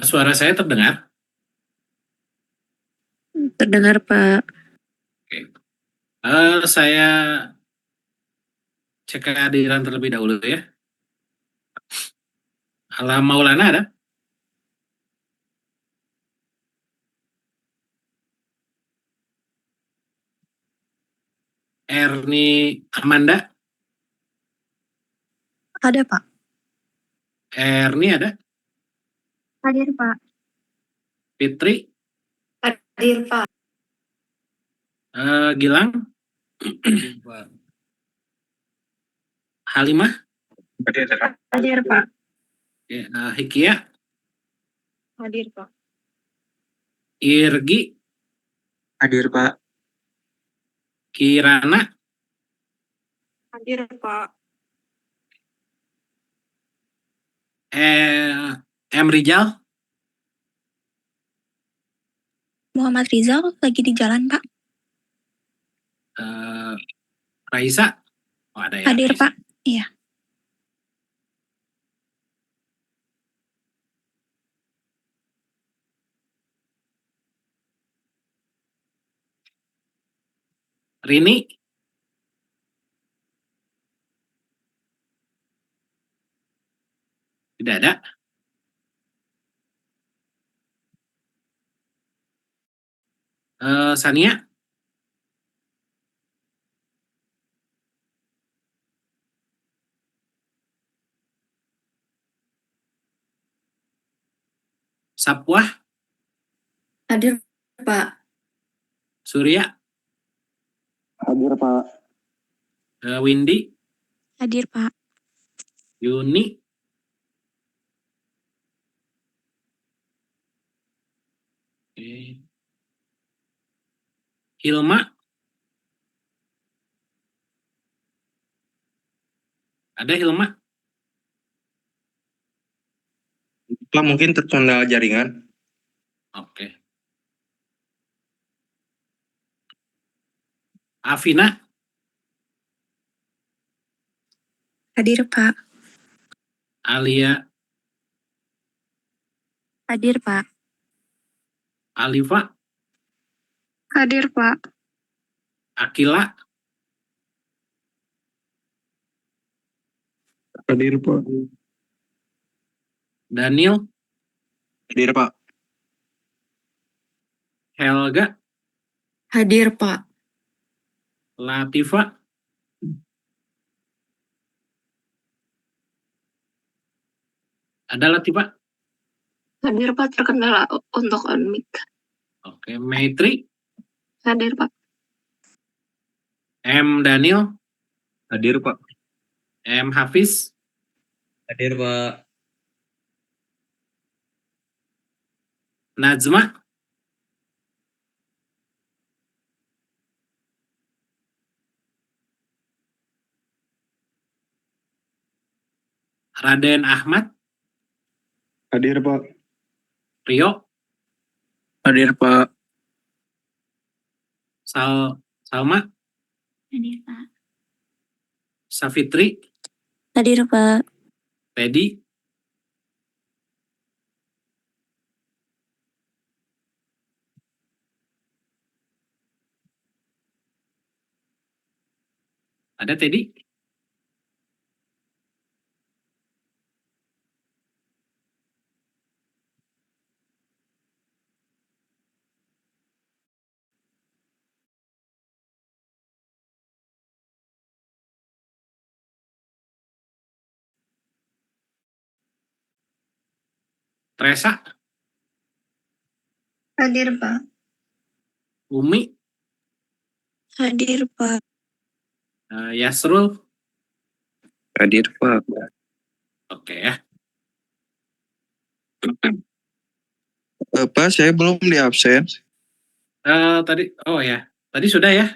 Suara saya terdengar? Terdengar, Pak. Oke. Saya cek kehadiran terlebih dahulu ya. Alam Maulana ada? Erni Amanda? Ada, Pak. Erni ada? Hadir, Pak. Fitri? Hadir, Pak. Gilang? Halimah? Hadir, Pak. Hikia? Hadir, Pak. Irgi? Hadir, Pak. Kirana? Hadir, Pak. M. Rizal? Muhammad Rizal lagi di jalan, Pak. Raisa? Oh, ada ya. Hadir, Raisa. Pak. Iya. Rini? Tidak ada. Sania? Sapwah? Hadir, Pak. Surya? Hadir, Pak. Windy? Hadir, Pak. Yuni? Hilma? Ada Hilma? Pak, mungkin terkendala jaringan. Oke. Afina? Hadir, Pak. Alia? Hadir, Pak. Alifa? Hadir, Pak. Akila? Hadir, Pak. Daniel? Hadir, Pak. Helga? Hadir, Pak. Latifa? Ada Latifa? Hadir, Pak. Terkendala untuk on mic. Oke. Maitri? Hadir, Pak. M. Daniel? Hadir, Pak. M. Hafiz? Hadir, Pak. Najma? Raden Ahmad? Hadir, Pak. Rio? Hadir, Pak. Salma? Hadir, Pak. Safitri? Hadir, Pak. Teddy? Ada Teddy? Teresa? Hadir, Pak. Umi? Hadir, Pak. Yasrul? Hadir, Pak. Oke ya. Pak, saya belum di absen. Tadi sudah ya.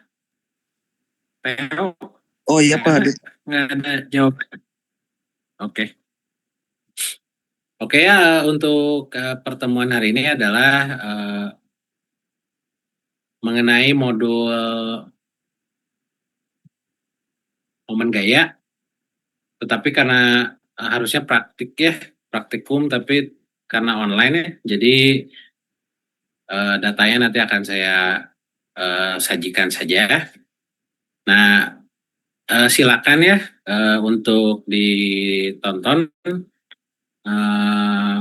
Teo? Oh iya, Pak. Hadir. Nggak ada jawab. Oke. Oke ya, untuk pertemuan hari ini adalah mengenai modul momen gaya, tetapi karena harusnya praktik ya, praktikum, tapi karena online ya, jadi datanya nanti akan saya sajikan saja. Nah, silakan ya untuk ditonton eh,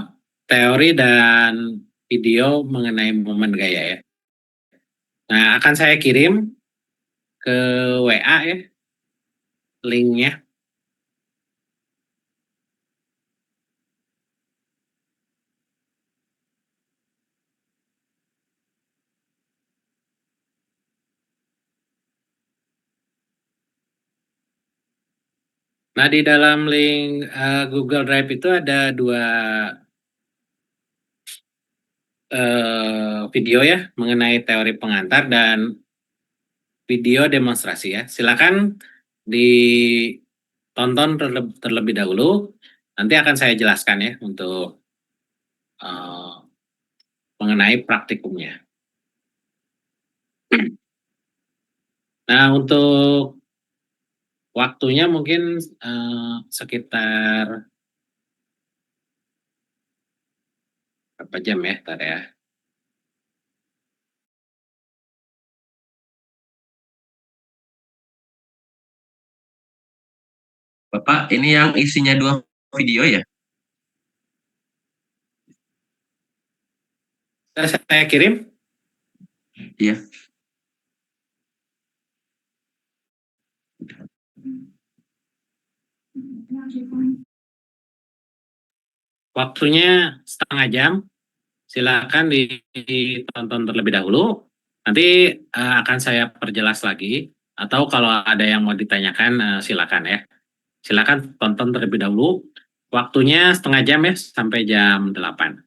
teori dan video mengenai momen gaya ya. Nah, akan saya kirim ke WA ya linknya. Nah, di dalam link Google Drive itu ada dua video ya mengenai teori pengantar dan video demonstrasi ya. Silakan ditonton terlebih dahulu. Nanti akan saya jelaskan ya untuk uh, mengenai praktikumnya. Nah, untuk waktunya mungkin sekitar berapa jam ya, Tar ya? Bapak, ini yang isinya 2 video ya? Saya kirim. Iya. Waktunya setengah jam. Silakan ditonton terlebih dahulu. Nanti akan saya perjelas lagi. Atau kalau ada yang mau ditanyakan, silakan ya. Silakan tonton terlebih dahulu. Waktunya setengah jam ya, sampai jam 8.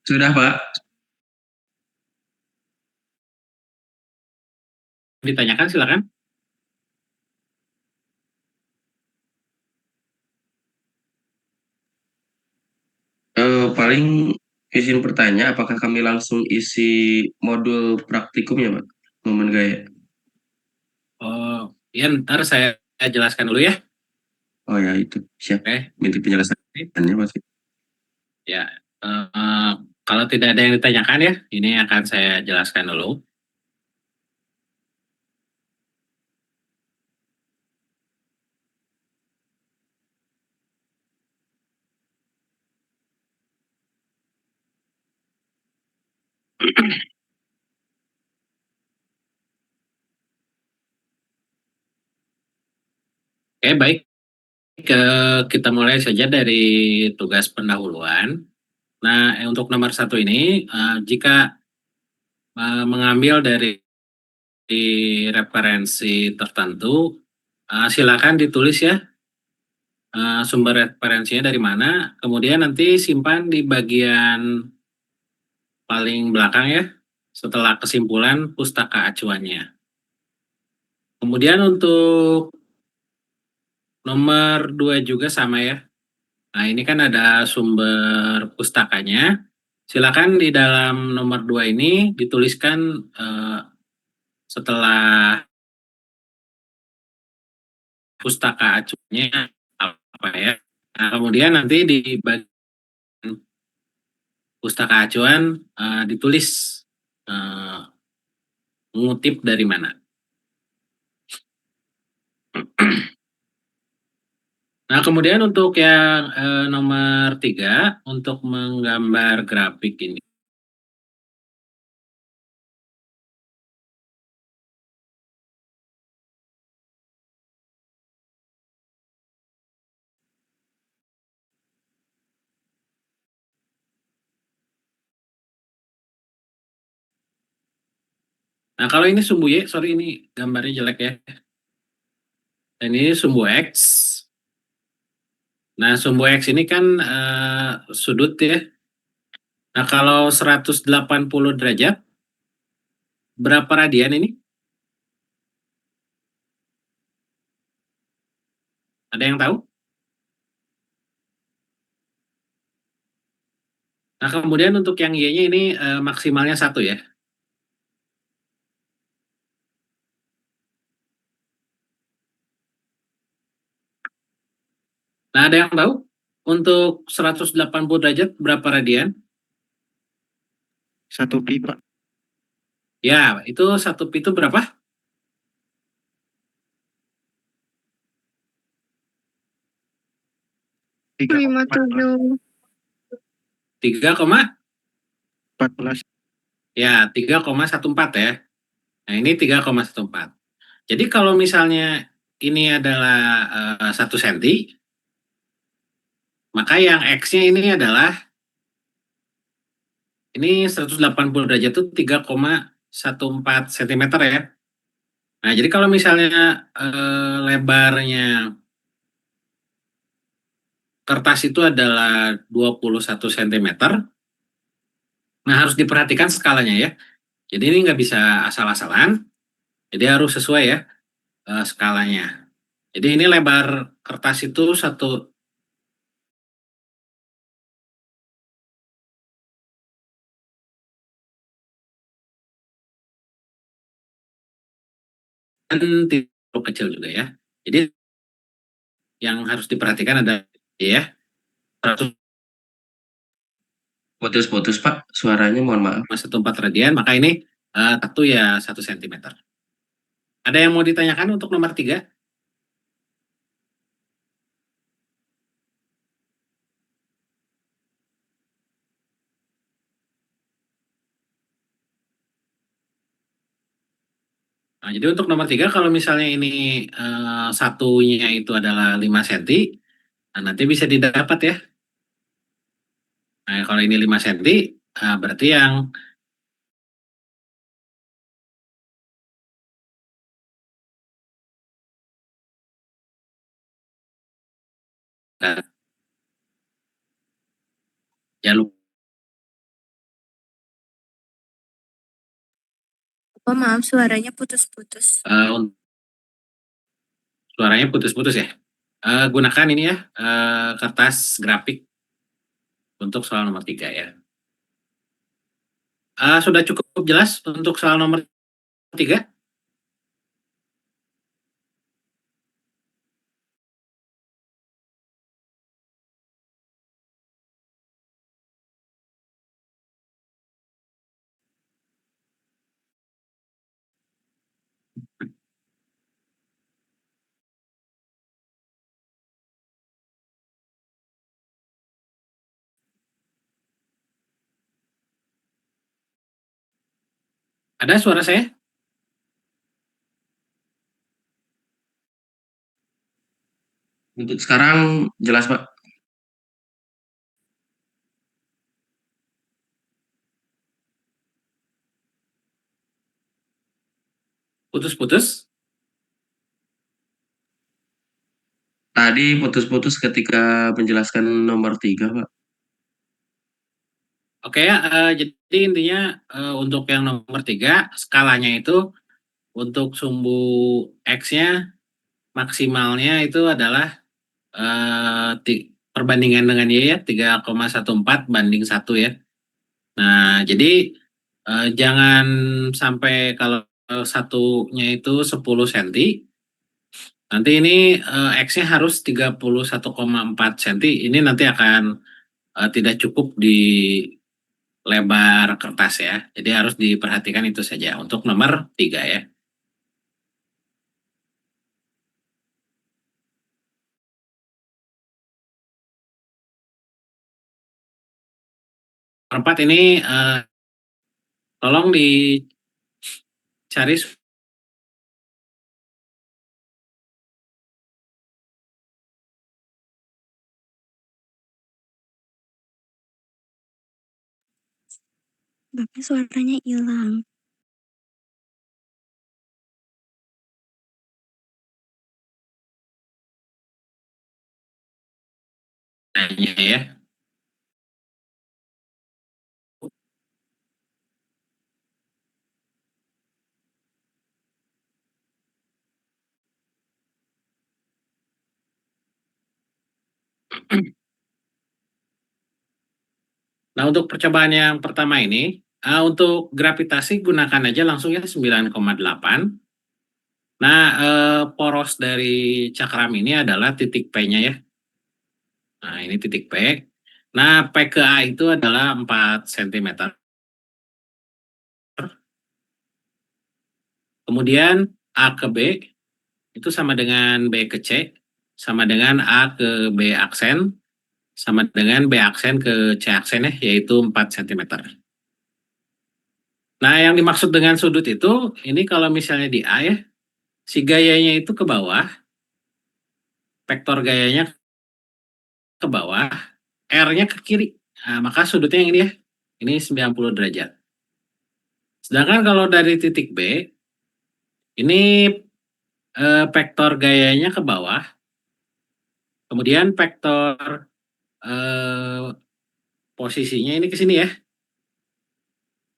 Sudah, Pak. Ditanyakan silakan. Paling izin bertanya, apakah kami langsung isi modul praktikumnya, Pak? Momen gaya. Oh, ya ntar saya jelaskan dulu ya. Oh ya, itu. Siap. Oke, Minta penjelasannya, Pak. ya. eh, Kalau tidak ada yang ditanyakan ya, ini akan saya jelaskan dulu. Oke, baik. Kita mulai saja dari tugas pendahuluan. Nah, untuk nomor satu ini, jika mengambil dari referensi tertentu, silakan ditulis ya sumber referensinya dari mana. Kemudian nanti simpan di bagian paling belakang ya, setelah kesimpulan pustaka acuannya. Kemudian untuk nomor 2 juga sama ya. Nah, ini kan ada sumber pustakanya. Silakan di dalam nomor 2 ini dituliskan setelah pustaka acuannya apa ya. Nah, kemudian nanti di bagian pustaka acuan ditulis eh, mengutip dari mana. Nah, kemudian untuk yang nomor 3, untuk menggambar grafik ini. Nah, kalau ini sumbu Y, sorry ini gambarnya jelek ya. Dan ini sumbu X. Nah, sumbu X ini kan sudut ya. Nah, kalau 180 derajat, berapa radian ini? Ada yang tahu? Nah, kemudian untuk yang Y-nya ini maksimalnya 1 ya. Nah, ada yang tahu? Untuk 180 derajat berapa radian? 1 pi, Pak. Ya, itu 1 pi itu berapa? 57. 3,14. Ya, 3,14 ya. Nah, ini 3,14. Jadi kalau misalnya ini adalah 1 senti, maka yang X-nya ini adalah ini 180 derajat itu 3,14 cm ya. Nah, jadi kalau misalnya lebarnya kertas itu adalah 21 cm, nah harus diperhatikan skalanya ya. Jadi ini nggak bisa asal-asalan, jadi harus sesuai ya skalanya. Jadi ini lebar kertas itu 1 kecil juga ya. Jadi yang harus diperhatikan ada ya 100 Putus-putus, Pak. Suaranya mohon maaf. 1,4 radian, maka ini satu ya 1 cm. Ada yang mau ditanyakan untuk nomor 3? Nah, jadi untuk nomor 3 kalau misalnya ini satunya itu adalah 5 cm, nah nanti bisa didapat ya. Nah, kalau ini 5 cm, berarti yang jangan lupa Oh maaf, suaranya putus-putus. Suaranya putus-putus ya. Gunakan ini ya, kertas grafik untuk soal nomor 3 ya. Sudah cukup jelas untuk soal nomor 3? Ada suara saya? Untuk sekarang jelas, Pak. Putus-putus? Tadi putus-putus ketika menjelaskan nomor 3, Pak. Oke ya, jadi intinya untuk yang nomor 3, skalanya itu untuk sumbu X-nya maksimalnya itu adalah perbandingan dengan Y ya, 3,14 banding 1 ya. Nah, jadi jangan sampai kalau satunya itu 10 cm, nanti ini X-nya harus 31,4 cm. Ini nanti akan tidak cukup di lebar kertas ya. Jadi harus diperhatikan itu saja untuk nomor 3 ya. Nomor 4 ini tolong dicari Bapak suaranya hilang. nanya ya. Nah, untuk percobaan yang pertama ini, untuk gravitasi gunakan aja langsung ya 9,8. Nah, poros dari cakram ini adalah titik P-nya ya. Nah, ini titik P. Nah, P ke A itu adalah 4 cm. Kemudian A ke B itu sama dengan B ke C, sama dengan A ke B aksen, sama dengan B aksen ke C aksen ya, yaitu 4 cm. Nah, yang dimaksud dengan sudut itu, ini kalau misalnya di A ya, si gayanya itu ke bawah, vektor gayanya ke bawah, R-nya ke kiri. Nah, maka sudutnya yang ini ya, ini 90 derajat. Sedangkan kalau dari titik B, ini vektor gayanya ke bawah, kemudian vektor posisinya ini ke sini ya.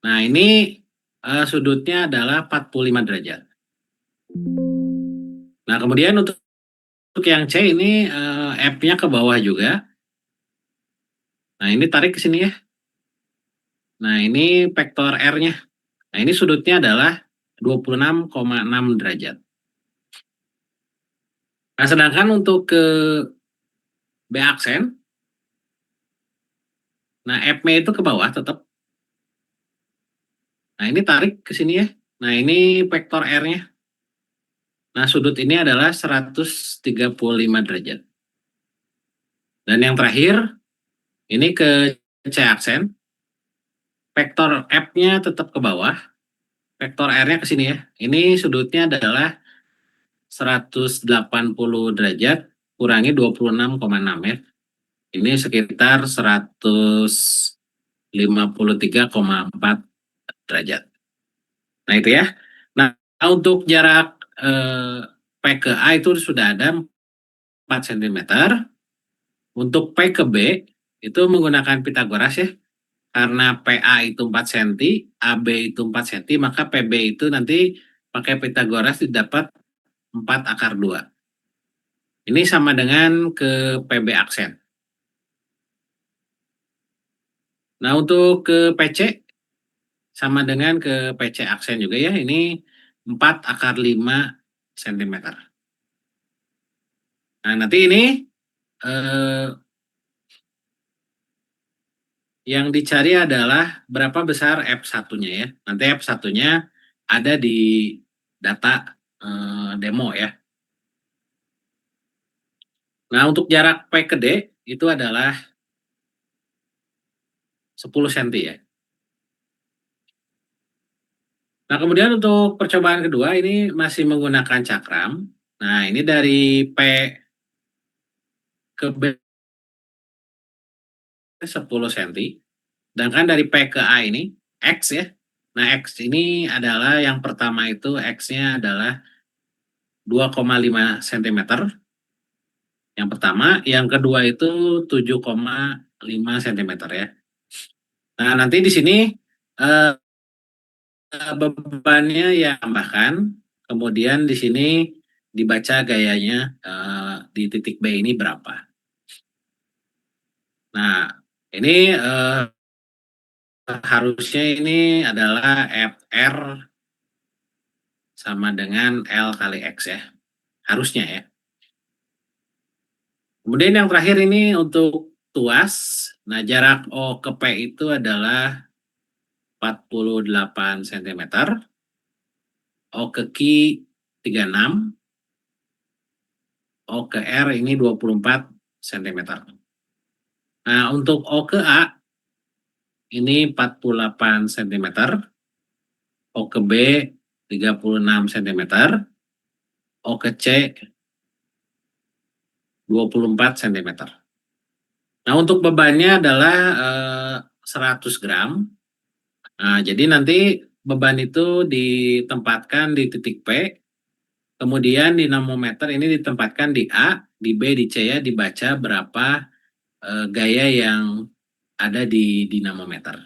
Nah, ini sudutnya adalah 45 derajat. Nah, kemudian untuk yang C ini F-nya ke bawah juga. Nah, ini tarik ke sini ya. Nah, ini vektor R-nya. Nah, ini sudutnya adalah 26,6 derajat. Nah, sedangkan untuk ke B aksen, nah F-nya itu ke bawah tetap. Nah, ini tarik ke sini ya. Nah, ini vektor R-nya. Nah, sudut ini adalah 135 derajat. Dan yang terakhir, ini ke C aksen. Vektor F-nya tetap ke bawah. Vektor R-nya ke sini ya. Ini sudutnya adalah 180 derajat kurangi 26,6 ya. Ini sekitar 153,4 derajat. Nah, itu ya. Nah, untuk jarak P ke A itu sudah ada 4 cm. Untuk P ke B itu menggunakan Pitagoras ya. karena PA itu 4 cm, AB itu 4 cm, maka PB itu nanti pakai Pythagoras didapat 4 akar 2. Ini sama dengan ke PB aksen. Nah, untuk ke PC, sama dengan ke PC aksen juga ya, ini 4 akar 5 cm. Nah, nanti ini yang dicari adalah berapa besar F1-nya ya. Nanti F1-nya ada di data demo ya. Nah, untuk jarak P ke D itu adalah 10 cm ya. Nah, kemudian untuk percobaan kedua ini masih menggunakan cakram. Nah, ini dari P ke B 10 cm. Sedangkan dari P ke A ini X ya. Nah, X ini adalah yang pertama itu X-nya adalah 2,5 cm. Yang pertama, yang kedua itu 7,5 cm ya. Nah, nanti di sini bebannya ya tambahkan, kemudian di sini dibaca gayanya di titik B ini berapa. Nah, ini harusnya ini adalah FR sama dengan L kali X ya. Harusnya ya. Kemudian yang terakhir ini untuk tuas. Nah, jarak O ke P itu adalah 48 cm. O ke Q 36. O ke R ini 24 cm. Nah, untuk O ke A ini 48 cm. O ke B 36 cm. O ke C 24 cm. Nah, untuk bebannya adalah 100 gram. Nah, jadi nanti beban itu ditempatkan di titik P, kemudian dinamometer ini ditempatkan di A, di B, di C ya, dibaca berapa gaya yang ada di dinamometer.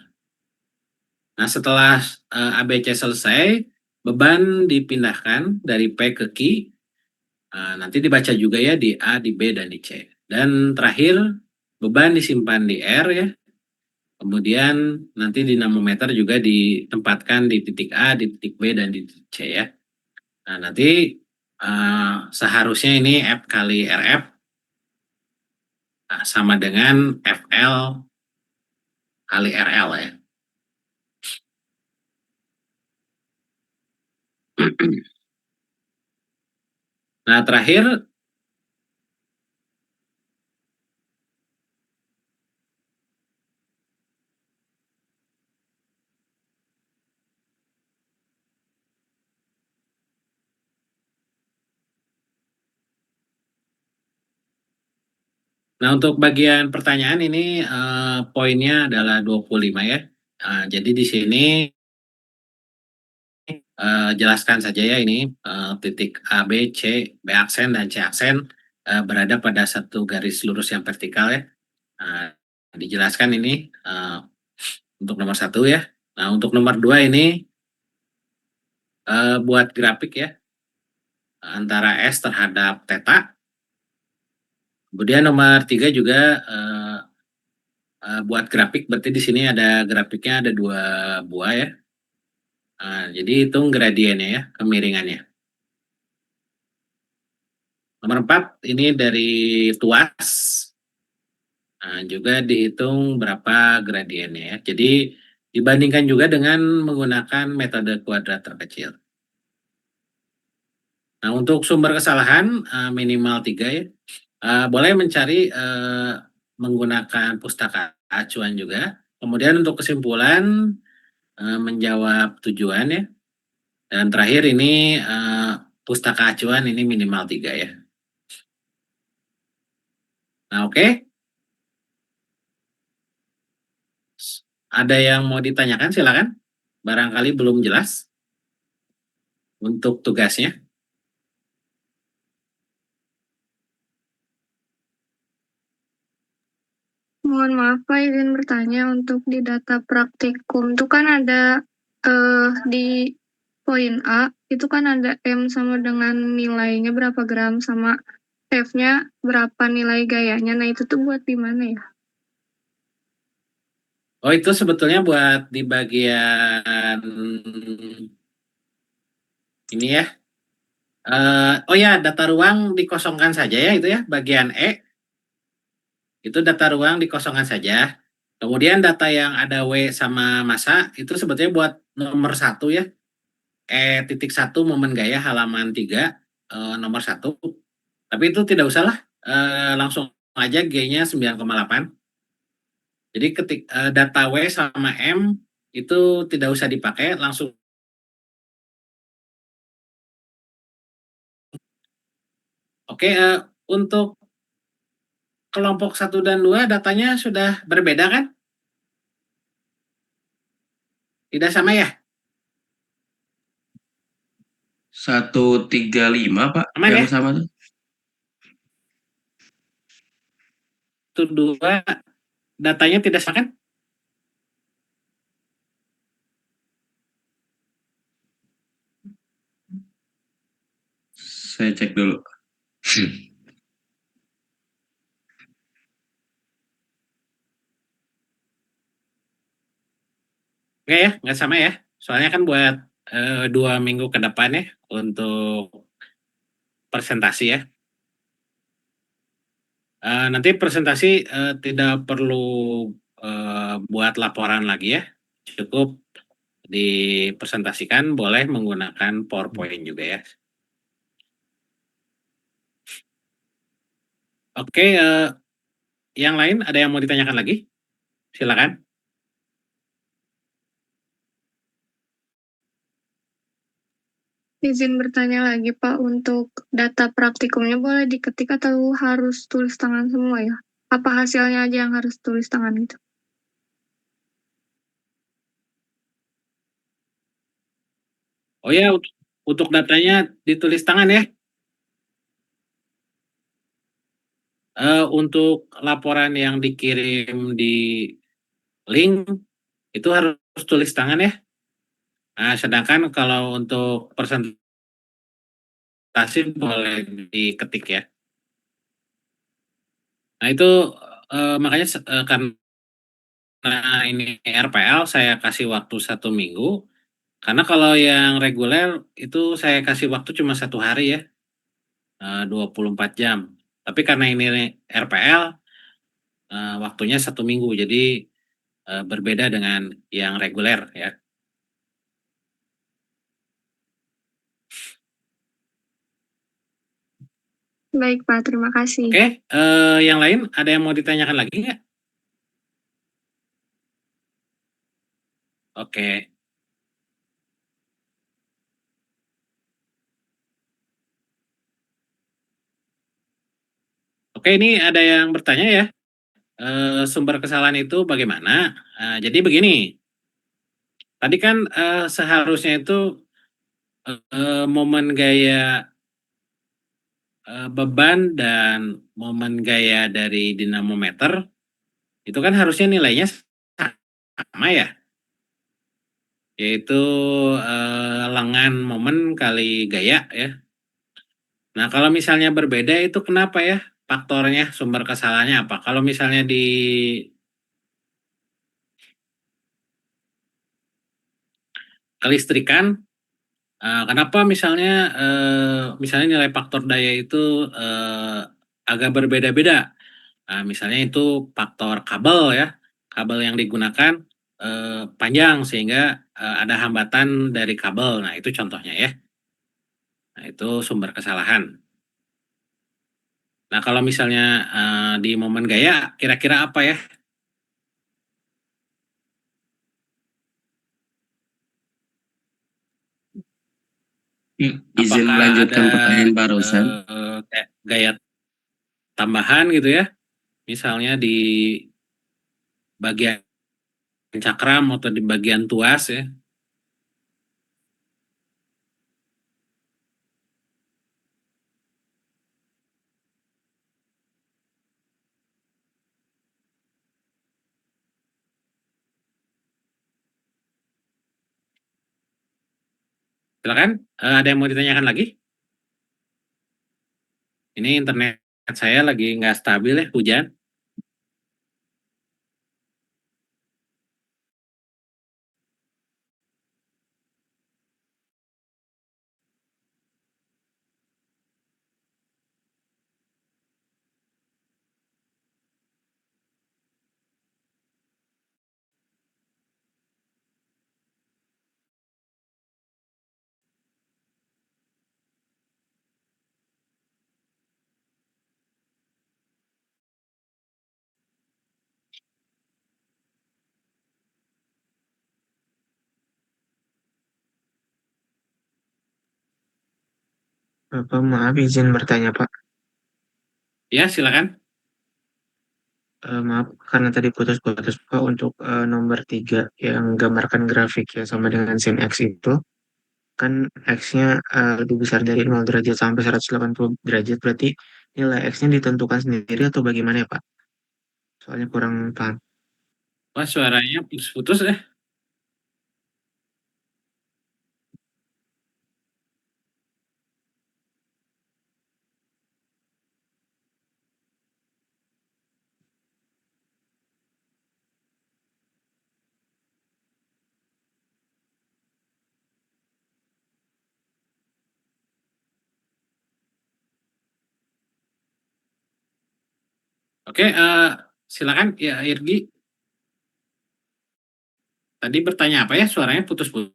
Nah, setelah ABC selesai, beban dipindahkan dari P ke Q, nanti dibaca juga ya di A, di B, dan di C. Dan terakhir, beban disimpan di R ya, kemudian nanti dinamometer juga ditempatkan di titik A, di titik B, dan di titik C ya. Nah, nanti seharusnya ini F kali RF sama dengan FL kali RL ya. Nah, terakhir nah, untuk bagian pertanyaan ini poinnya adalah 25 ya. Jadi di sini jelaskan saja ya ini titik A, B, C, B aksen dan C aksen berada pada satu garis lurus yang vertikal ya. Dijelaskan ini untuk nomor 1 ya. Nah, untuk nomor 2 ini buat grafik ya antara S terhadap theta. Kemudian nomor 3 juga buat grafik, berarti di sini ada grafiknya ada 2 buah ya. Jadi hitung gradiennya ya, kemiringannya. Nomor 4 ini dari tuas. Juga dihitung berapa gradiennya ya. Jadi dibandingkan juga dengan menggunakan metode kuadrat terkecil. Nah, untuk sumber kesalahan minimal 3 ya. Boleh mencari menggunakan pustaka acuan juga. Kemudian untuk kesimpulan menjawab tujuan ya. Dan terakhir ini pustaka acuan ini minimal 3 ya. Nah, oke. Ada yang mau ditanyakan silakan. Barangkali belum jelas untuk tugasnya. Mohon maaf Pak izin bertanya untuk di data praktikum itu kan ada di poin A itu kan ada M sama dengan nilainya berapa gram sama F-nya berapa nilai gayanya. Nah itu tuh buat di mana ya? Oh, itu sebetulnya buat di bagian ini ya. Oh ya, data ruang dikosongkan saja ya itu ya, bagian E. Itu data ruang dikosongkan saja. Kemudian data yang ada W sama massa itu sebetulnya buat nomor 1 ya. E.1 momen gaya halaman 3 nomor 1. Tapi itu tidak usah lah. Langsung aja G-nya 9,8. Jadi data W sama M itu tidak usah dipakai, langsung. Oke, untuk kelompok 1 dan 2 datanya sudah berbeda kan? Tidak sama ya? 135 Pak, Aman yang ya? sama tuh. Itu 2 datanya tidak sama kan? Saya cek dulu. Enggak ya, nggak sama ya. Soalnya kan buat 2 minggu ke depan ya untuk presentasi ya. Nanti presentasi tidak perlu buat laporan lagi ya. Cukup dipresentasikan, boleh menggunakan PowerPoint juga ya. Oke, yang lain ada yang mau ditanyakan lagi? Silakan. Izin bertanya lagi Pak untuk data praktikumnya boleh diketik atau harus tulis tangan semua ya? Apa hasilnya aja yang harus tulis tangan gitu? Oh ya, untuk datanya ditulis tangan ya. Untuk laporan yang dikirim di link itu harus tulis tangan ya. Nah, sedangkan kalau untuk presentasi boleh diketik ya. Nah, itu makanya karena ini RPL saya kasih waktu 1 minggu. Karena kalau yang reguler itu saya kasih waktu cuma 1 hari ya, 24 jam. Tapi karena ini RPL, waktunya 1 minggu, jadi berbeda dengan yang reguler ya. Baik Pak, terima kasih. Oke, yang lain ada yang mau ditanyakan lagi nggak? Oke. Oke, ini ada yang bertanya ya, sumber kesalahan itu bagaimana? Jadi begini, tadi kan seharusnya itu momen gaya beban dan momen gaya dari dinamometer itu kan harusnya nilainya sama ya, yaitu lengan momen kali gaya ya. Nah, kalau misalnya berbeda itu kenapa ya faktornya, sumber kesalahannya apa? Kalau misalnya di kelistrikan, kenapa misalnya nilai faktor daya itu agak berbeda-beda? Nah, misalnya itu faktor kabel ya, kabel yang digunakan panjang sehingga ada hambatan dari kabel. Nah, itu contohnya ya. Nah, itu sumber kesalahan. Nah, kalau misalnya di momen gaya, kira-kira apa ya? Izin Apakah melanjutkan ada pertanyaan barusan. kayak gaya tambahan gitu ya? Misalnya di bagian cakram atau di bagian tuas ya? Silakan, ada yang mau ditanyakan lagi? Ini internet saya lagi nggak stabil ya, hujan. Bapak maaf izin bertanya Pak. Ya, silakan. Maaf karena tadi putus-putus Pak untuk nomor 3 yang gambarkan grafik ya sama dengan sin X itu. Kan X-nya lebih besar dari 0 derajat sampai 180 derajat. Berarti nilai X-nya ditentukan sendiri atau bagaimana ya Pak? Soalnya kurang paham. Wah, suaranya putus-putus ya. Oke, silakan ya Irgi. Tadi bertanya apa ya? Suaranya putus-putus.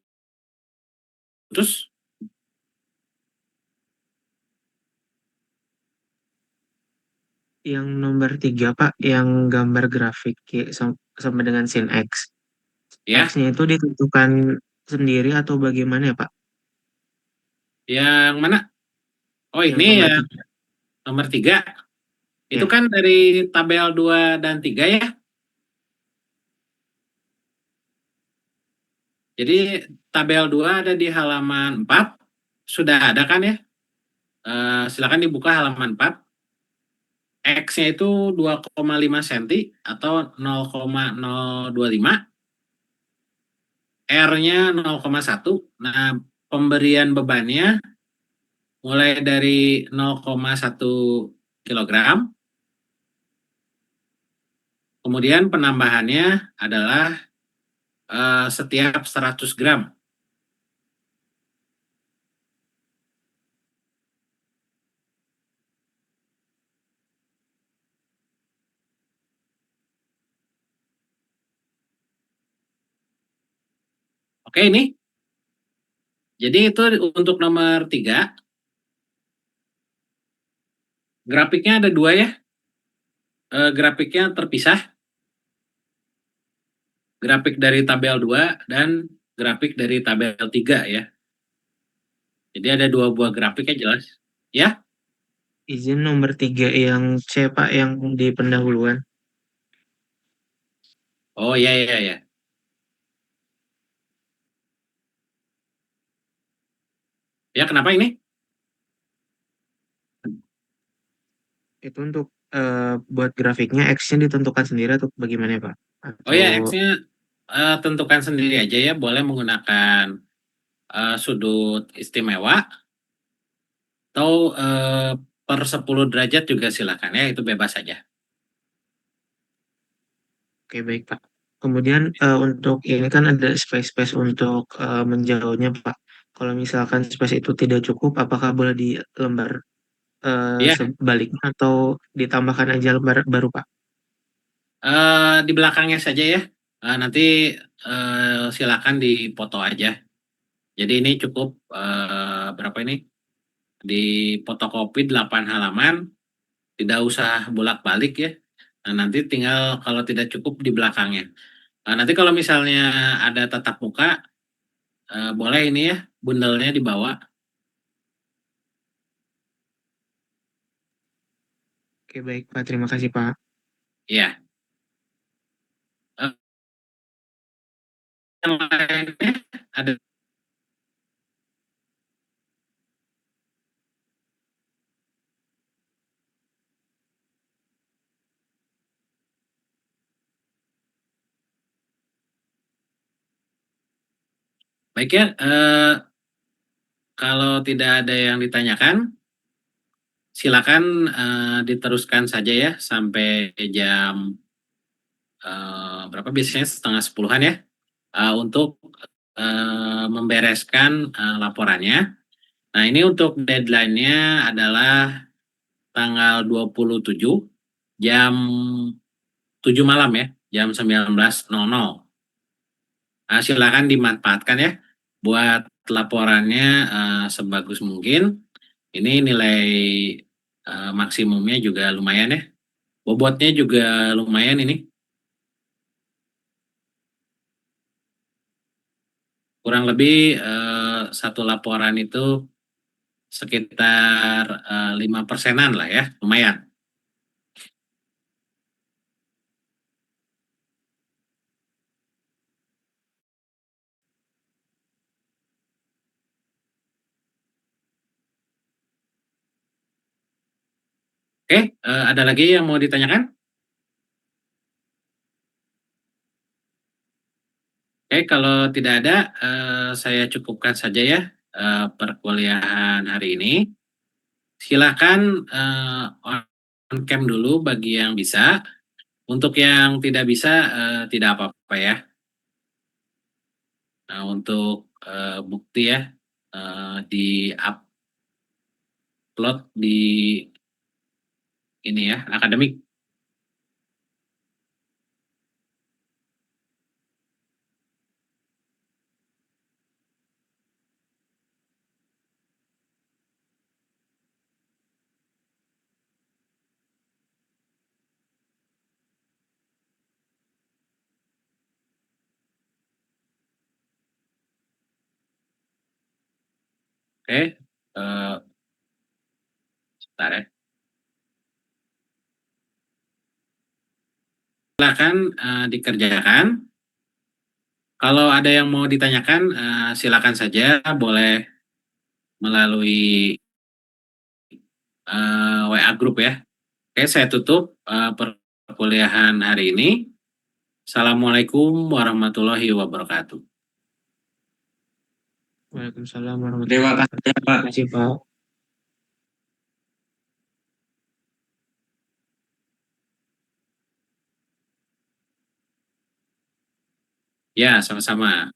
Yang nomor 3 Pak, yang gambar grafik sama dengan sin X. Ya, X-nya itu ditentukan sendiri atau bagaimana ya Pak? yang mana? Oh, Yang ini nomor ya 3 nomor 3. Itu ya. kan dari tabel 2 dan 3 ya. Jadi tabel 2 ada di halaman 4. Sudah ada kan ya? Silakan dibuka halaman 4. X-nya itu 2,5 cm atau 0,025. R-nya 0,1. Nah, pemberian bebannya mulai dari 0,1 kilogram. Kemudian penambahannya adalah setiap 100 gram. Oke, ini. Jadi itu untuk nomor 3. Grafiknya ada 2 ya. Grafiknya terpisah. Grafik dari tabel 2 dan grafik dari tabel 3 ya. Jadi ada 2 buah grafik ya jelas. Ya? Izin nomor 3 yang C Pak, yang di pendahuluan. Oh, iya, iya, iya. Ya, kenapa ini? Itu untuk buat grafiknya X-nya ditentukan sendiri atau bagaimana ya Pak? Oh ya, Atau X-nya tentukan sendiri aja ya. Boleh menggunakan sudut istimewa atau per 10 derajat juga silakan ya. Itu bebas saja. oke baik Pak. Kemudian untuk ini kan ada space-space untuk menjauhnya Pak. Kalau misalkan space itu tidak cukup, apakah boleh di lembar Ya, sebaliknya atau ditambahkan aja lembar baru Pak? di belakangnya saja ya. Nanti silakan dipoto aja. Jadi ini cukup berapa ini? Di fotokopi 8 halaman, tidak usah bolak-balik ya. Nah, nanti tinggal kalau tidak cukup di belakangnya. Nanti kalau misalnya ada tatap muka, boleh ini ya, bundelnya dibawa. Oke baik Pak, terima kasih Pak. Ya. Eh, yang lainnya ada. Baik ya, kalau tidak ada yang ditanyakan, silakan diteruskan saja ya sampai jam berapa biasanya setengah 10-an ya untuk membereskan laporannya. Nah, ini untuk deadline-nya adalah tanggal 27 jam 7 malam ya, jam 19.00. Silakan dimanfaatkan ya buat laporannya sebagus mungkin. Ini nilai maksimumnya juga lumayan ya. Bobotnya juga lumayan ini. Kurang lebih satu laporan itu sekitar 5%-an lah ya, lumayan. Oke, ada lagi yang mau ditanyakan? Oke, kalau tidak ada, saya cukupkan saja ya perkuliahan hari ini. Silakan on cam dulu bagi yang bisa. Untuk yang tidak bisa, tidak apa-apa ya. Nah, untuk bukti ya, di-upload di ini ya, akademik. Oke, sebentar ya. Silakan dikerjakan. Kalau ada yang mau ditanyakan, silakan saja, boleh melalui WA Group ya. Oke, saya tutup perkuliahan hari ini. Assalamualaikum warahmatullahi wabarakatuh. Waalaikumsalam warahmatullahi Terima wabarakatuh. kasih, Terima Pak. kasih, Pak. Ya, sama-sama.